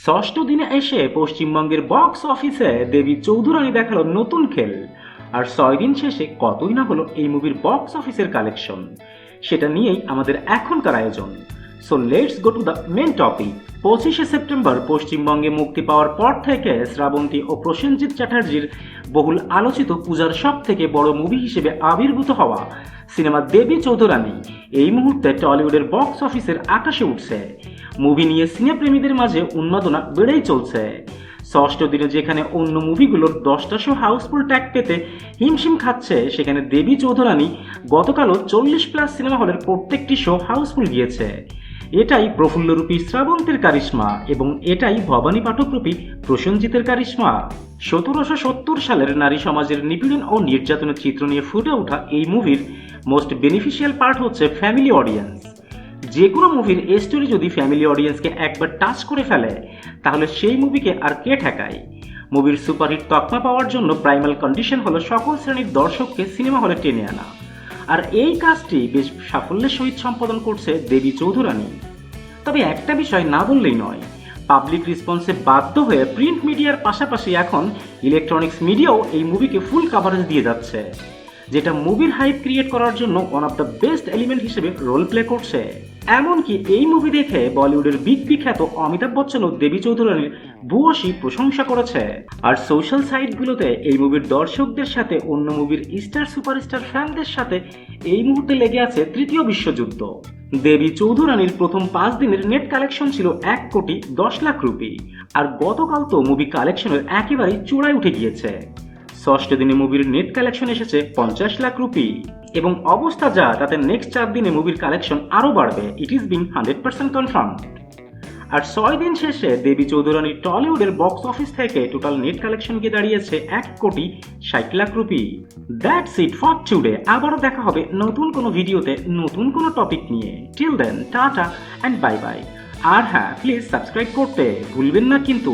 ষষ্ঠ দিনে এসে পশ্চিমবঙ্গের বক্স অফিসে দেবী চৌধুরানী দেখালো নতুন খেল। আর 6 দিন শেষে কতই না হলো এই মুভির বক্স অফিসের কালেকশন, সেটা নিয়েই আমাদের এখনকার আয়োজন। So let's go to the main topic. 25শে সেপ্টেম্বর পশ্চিমবঙ্গে মুক্তি পাওয়ার পর থেকে শ্রাবন্তী ও প্রসেনজিৎ চ্যাটার্জির বহুল আলোচিত পূজার সব থেকে বড় মুভি হিসেবে আবির্ভূত হওয়া সিনেমা দেবী চৌধুরানী এই মুহূর্তে টলিউডের বক্স অফিসের আকাশে উঠছে। মুভি নিয়ে সিনেপ্রেমীদের মাঝে উন্মাদনা বেড়েই চলছে। ষষ্ঠ দিনে যেখানে অন্য মুভিগুলোর 10টা শো হাউসফুল ট্যাগ পেতে হিমশিম খাচ্ছে, সেখানে দেবী চৌধুরানী গতকালও 40+ সিনেমা হলের প্রত্যেকটি শো হাউসফুল গিয়েছে। এটাই প্রফুল্লরূপী শ্রাবন্তীর কারিশমা এবং এটাই ভবানী পাঠকরূপী প্রসেনজিতের কারিশমা। 1770 সালের নারী সমাজের নিপীড়ন ও নির্যাতনের চিত্র নিয়ে ফুটে ওঠা এই মুভির মোস্ট বেনিফিশিয়াল পার্ট হচ্ছে ফ্যামিলি অডিয়েন্স। যে কোনো মুভির স্টোরি যদি ফ্যামিলি অডিয়েন্সকে একবার টাচ করে ফেলে, তাহলে সেই মুভিকে আর কে ঠেকায়। মুভির সুপারহিট তকমা পাওয়ার জন্য প্রাইমাল কন্ডিশন হলো সকল শ্রেণীর দর্শককে সিনেমা হলে টেনে আনা। আর এই কাজটি বেশ সাফল্যের সহিত সম্পাদন করছে দেবী চৌধুরানী। তবে একটা বিষয় না বললেই নয়, পাবলিক রেসপন্সে বাধ্য হয়ে প্রিন্ট মিডিয়ার পাশাপাশি এখন ইলেকট্রনিক্স মিডিয়াও এই মুভিকে ফুল কাভারেজ দিয়ে যাচ্ছে, যেটা মুভির হাইপ ক্রিয়েট করার জন্য one of the best element হিসেবে রোল প্লে করছে। এমনকি এই মুভি দেখে বলিউডের বিগ খ্যাত অমিতাভ বচ্চনও দেবী চৌধুরানীর ভূয়সী প্রশংসা করেছে। আর সোশ্যাল সাইটগুলোতে এই মুভির দর্শকদের সাথে অন্য মুভির স্টার সুপারস্টার ফ্যানদের সাথে এই মুহূর্তে লেগে আছে তৃতীয় বিশ্বযুদ্ধ। দেবী চৌধুরানীর প্রথম 5 দিনের নেট কালেকশন ছিল 1,10,00,000 রুপি, আর গতকাল তো মুভি কালেকশনের একেবারেই চূড়ায় উঠে গিয়েছে। ষষ্ঠ দিনে মুভির নেট কালেকশন এসেছে 50 লাখ রুপি এবং অবস্থা যা তাতে নেক্সট 4 দিনে মুভির কালেকশন আরও বাড়বে। It is being 100% confirm. আর 6 দিন শেষে দেবী চৌধুরানীর টলিউডের বক্স অফিস থেকে টোটাল নেট কালেকশন গিয়ে দাঁড়িয়েছে 1,60,00,000 rupee. That's it for today. আবারও দেখা হবে নতুন কোনো ভিডিওতে নতুন কোনো টপিক নিয়ে। Till then tata and bye bye. আর হ্যাঁ, প্লিজ সাবস্ক্রাইব করতে ভুলবেন না কিন্তু।